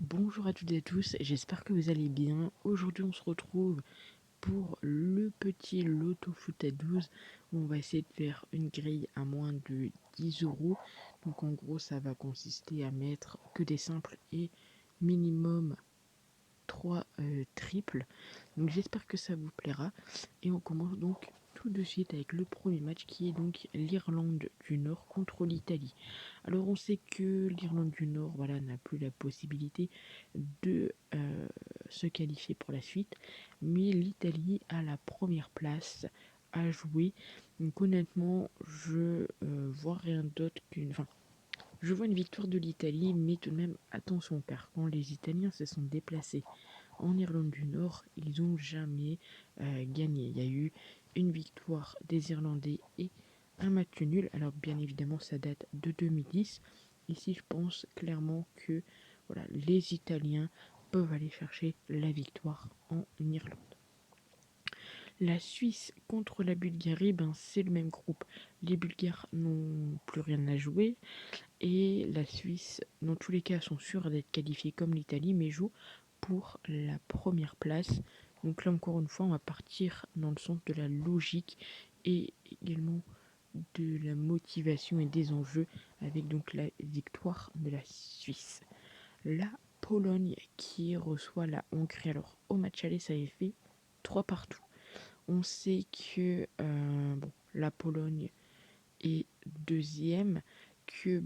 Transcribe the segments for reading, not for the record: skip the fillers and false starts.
Bonjour à toutes et à tous, j'espère que vous allez bien. Aujourd'hui, on se retrouve pour le petit loto foot à 12 où on va essayer de faire une grille à moins de 10 euros. Donc, en gros, ça va consister à mettre que des simples et minimum 3 triples. Donc, j'espère que ça vous plaira. Et on commence donc tout de suite avec le premier match qui est donc l'Irlande du Nord contre l'Italie. Alors on sait que l'Irlande du Nord n'a plus la possibilité de se qualifier pour la suite, mais l'Italie a la première place à jouer. Donc honnêtement, je vois rien d'autre qu'une... Enfin, je vois une victoire de l'Italie, mais tout de même, attention, car quand les Italiens se sont déplacés en Irlande du Nord, ils n'ont jamais gagné. Il y a eu une victoire des Irlandais et un match nul. Alors bien évidemment, ça date de 2010. Ici, je pense clairement que voilà, les Italiens peuvent aller chercher la victoire en Irlande. La Suisse contre la Bulgarie, c'est le même groupe. Les Bulgares n'ont plus rien à jouer et la Suisse, dans tous les cas, sont sûrs d'être qualifiés comme l'Italie, mais jouent pour la première place. Donc là encore une fois, on va partir dans le sens de la logique et également de la motivation et des enjeux avec donc la victoire de la Suisse. La Pologne qui reçoit la Hongrie. Alors au match aller, ça avait fait 3 partout. On sait que la Pologne est deuxième, que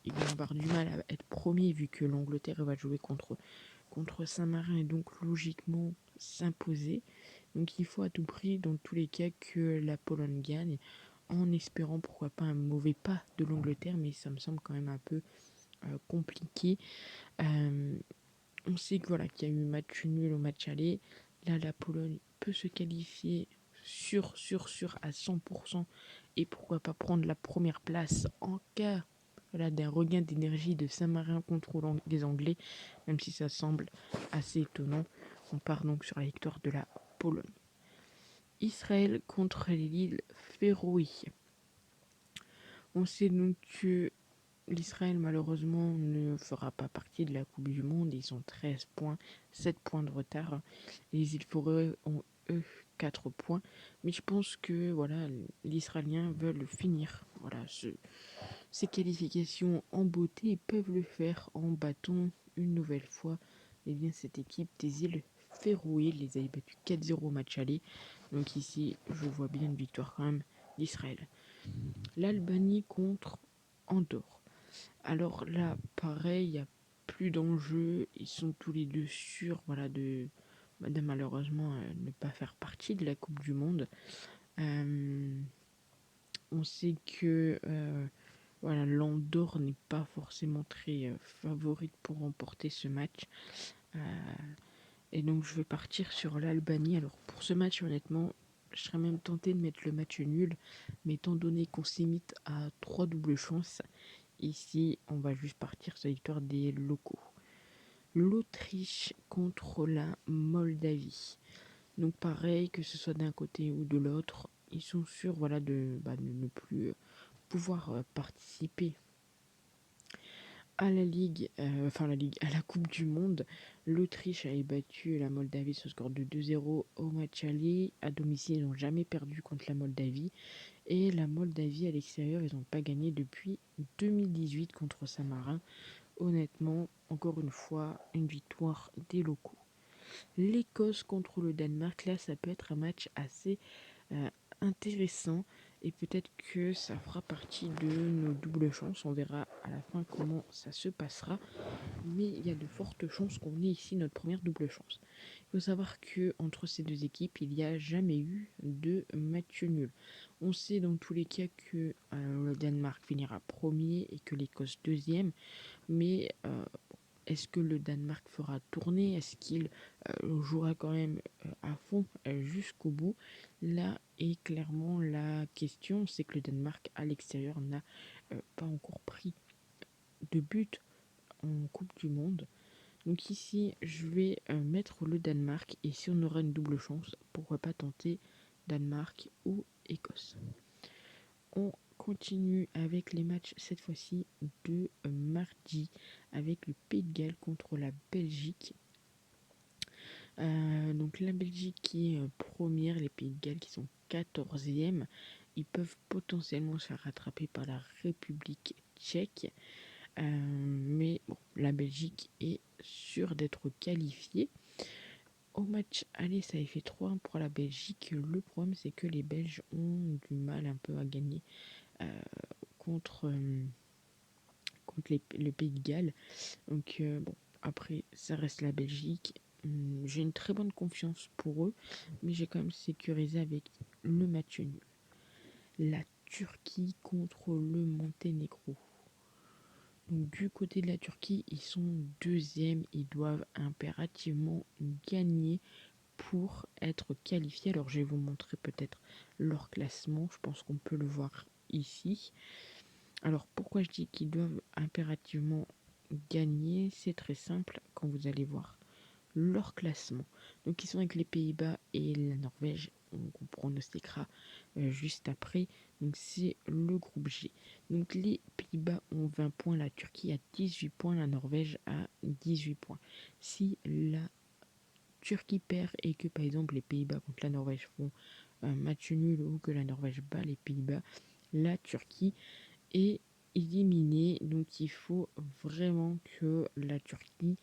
ils vont avoir du mal à être premier vu que l'Angleterre va jouer contre Saint-Marin et donc logiquement s'imposer. Donc il faut à tout prix, dans tous les cas, que la Pologne gagne, en espérant pourquoi pas un mauvais pas de l'Angleterre, mais ça me semble quand même un peu compliqué. Euh, on sait que qu'il y a eu match nul au match aller. Là, la Pologne peut se qualifier sûr à 100% et pourquoi pas prendre la première place en cas d'un regain d'énergie de Saint-Marin contre les Anglais, même si ça semble assez étonnant. On part donc sur la victoire de la Pologne. Israël contre l'île Féroé. On sait donc que l'Israël malheureusement ne fera pas partie de la Coupe du Monde. Ils ont 13 points, 7 points de retard. Les îles Féroé ont eux 4 points. Mais je pense que les Israéliens veulent finir ces qualifications en beauté et peuvent le faire en battant une nouvelle fois cette équipe des îles Féroé. Les a battus 4-0 au match aller. Donc ici, je vois bien une victoire quand même d'Israël. L'Albanie contre Andorre. Alors là, pareil, il n'y a plus d'enjeu. Ils sont tous les deux sûrs de malheureusement ne pas faire partie de la Coupe du Monde. On sait que l'Andorre n'est pas forcément très favorite pour remporter ce match. Euh, et donc je vais partir sur l'Albanie. Alors pour ce match, honnêtement, je serais même tenté de mettre le match nul. Mais étant donné qu'on s'y limite à 3 doubles chances, ici on va juste partir sur la victoire des locaux. L'Autriche contre la Moldavie. Donc pareil, que ce soit d'un côté ou de l'autre, ils sont sûrs de ne plus pouvoir participer à à la Coupe du Monde. L'Autriche avait battu la Moldavie sur score de 2-0 au match aller. À domicile, ils n'ont jamais perdu contre la Moldavie. Et la Moldavie, à l'extérieur, ils n'ont pas gagné depuis 2018 contre Saint-Marin. Honnêtement, encore une fois, une victoire des locaux. L'Écosse contre le Danemark, là, ça peut être un match assez euh, intéressant et peut-être que ça fera partie de nos doubles chances. On verra à la fin comment ça se passera, mais il y a de fortes chances qu'on ait ici notre première double chance. Il faut savoir que entre ces deux équipes, il n'y a jamais eu de match nul. On sait dans tous les cas que le Danemark finira premier et que l'Écosse deuxième, mais est-ce que le Danemark fera tourner? Est-ce qu'il jouera quand même à fond jusqu'au bout? Là est clairement la question. C'est que le Danemark à l'extérieur n'a pas encore pris de but en Coupe du Monde. Donc ici, je vais mettre le Danemark et si on aura une double chance, pourquoi pas tenter Danemark ou Écosse. On continue avec les matchs cette fois-ci de mardi avec le Pays de Galles contre la Belgique. Donc la Belgique qui est première, les Pays de Galles qui sont 14e. Ils peuvent potentiellement se faire rattraper par la République tchèque. Mais bon, la Belgique est sûre d'être qualifiée. Au match aller, ça a fait 3-1 pour la Belgique. Le problème, c'est que les Belges ont du mal un peu à gagner contre le Pays de Galles. Donc, bon, après, ça reste la Belgique. J'ai une très bonne confiance pour eux, mais j'ai quand même sécurisé avec le match nul. La Turquie contre le Monténégro. Donc, du côté de la Turquie, ils sont deuxièmes. Ils doivent impérativement gagner pour être qualifiés. Alors, je vais vous montrer peut-être leur classement. Je pense qu'on peut le voir ici. Alors, pourquoi je dis qu'ils doivent impérativement gagner? C'est très simple quand vous allez voir leur classement. Donc, ils sont avec les Pays-Bas et la Norvège. On pronostiquera juste après. Donc, c'est le groupe G. Donc, les Pays-Bas ont 20 points, la Turquie a 18 points, la Norvège a 18 points. Si la Turquie perd et que, par exemple, les Pays-Bas contre la Norvège font un match nul ou que la Norvège bat les Pays-Bas, la Turquie est éliminée. Donc, il faut vraiment que la Turquie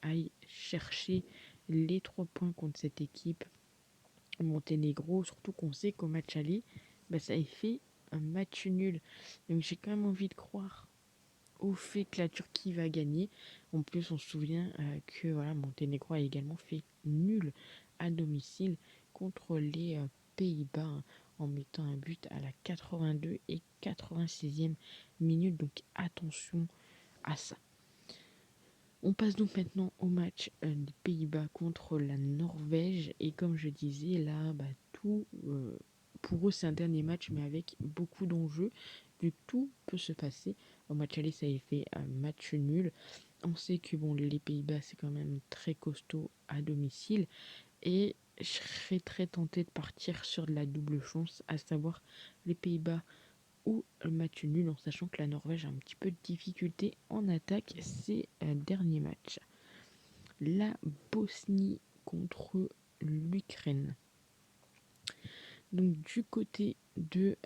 aille chercher les 3 points contre cette équipe Monténégro, surtout qu'on sait qu'au match aller, ça a fait un match nul. Donc j'ai quand même envie de croire au fait que la Turquie va gagner. En plus, on se souvient que voilà, Monténégro a également fait nul à domicile contre les Pays-Bas en mettant un but à la 82 et 86e minute. Donc attention à ça. On passe donc maintenant au match des Pays-Bas contre la Norvège. Et comme je disais, là, tout pour eux, c'est un dernier match, mais avec beaucoup d'enjeux. Du tout peut se passer. Au match aller, ça a fait un match nul. On sait que bon, les Pays-Bas, c'est quand même très costaud à domicile. Et je serais très tentée de partir sur de la double chance, à savoir les Pays-Bas ou le match nul, en sachant que la Norvège a un petit peu de difficulté en attaque ces derniers matchs. La Bosnie contre l'Ukraine. Donc du côté de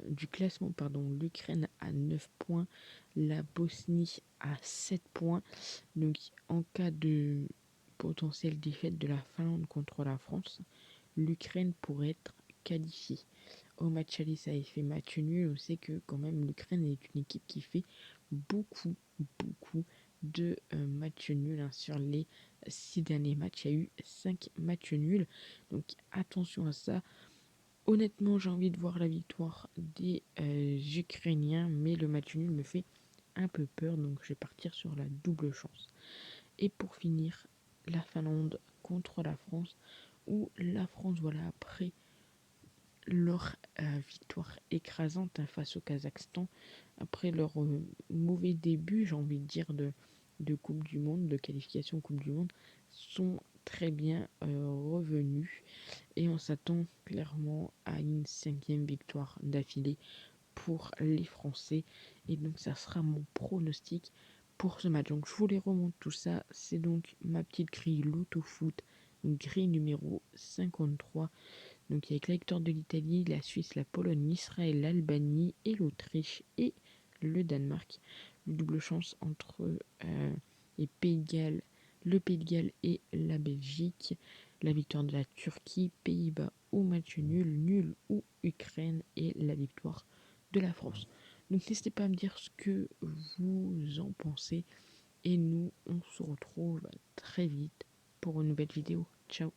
du classement, l'Ukraine a 9 points, la Bosnie a 7 points. Donc en cas de potentielle défaite de la Finlande contre la France, l'Ukraine pourrait être qualifiée. Au match aller, ça a fait match nul. On sait que quand même l'Ukraine est une équipe qui fait beaucoup de matchs nuls. Sur les 6 derniers matchs, il y a eu 5 matchs nuls. Donc attention à ça. Honnêtement, j'ai envie de voir la victoire des Ukrainiens, mais le match nul me fait un peu peur. Donc je vais partir sur la double chance. Et pour finir, la Finlande contre la France, où la France, voilà, après leur victoire écrasante face au Kazakhstan, après leur mauvais début, j'ai envie de dire, de Coupe du Monde, de qualification Coupe du Monde, sont très bien revenus. Et on s'attend clairement à une 5e victoire d'affilée pour les Français. Et donc ça sera mon pronostic pour ce match. Donc je vous les remonte tout ça. C'est donc ma petite grille Loto-Foot, grille numéro 53. Donc avec la victoire de l'Italie, la Suisse, la Pologne, l'Israël, l'Albanie et l'Autriche et le Danemark. Une double chance entre les Pays de Galles, le Pays de Galles et la Belgique. La victoire de la Turquie, Pays-Bas au match nul, nul ou Ukraine et la victoire de la France. Donc n'hésitez pas à me dire ce que vous en pensez et nous on se retrouve très vite pour une nouvelle vidéo. Ciao.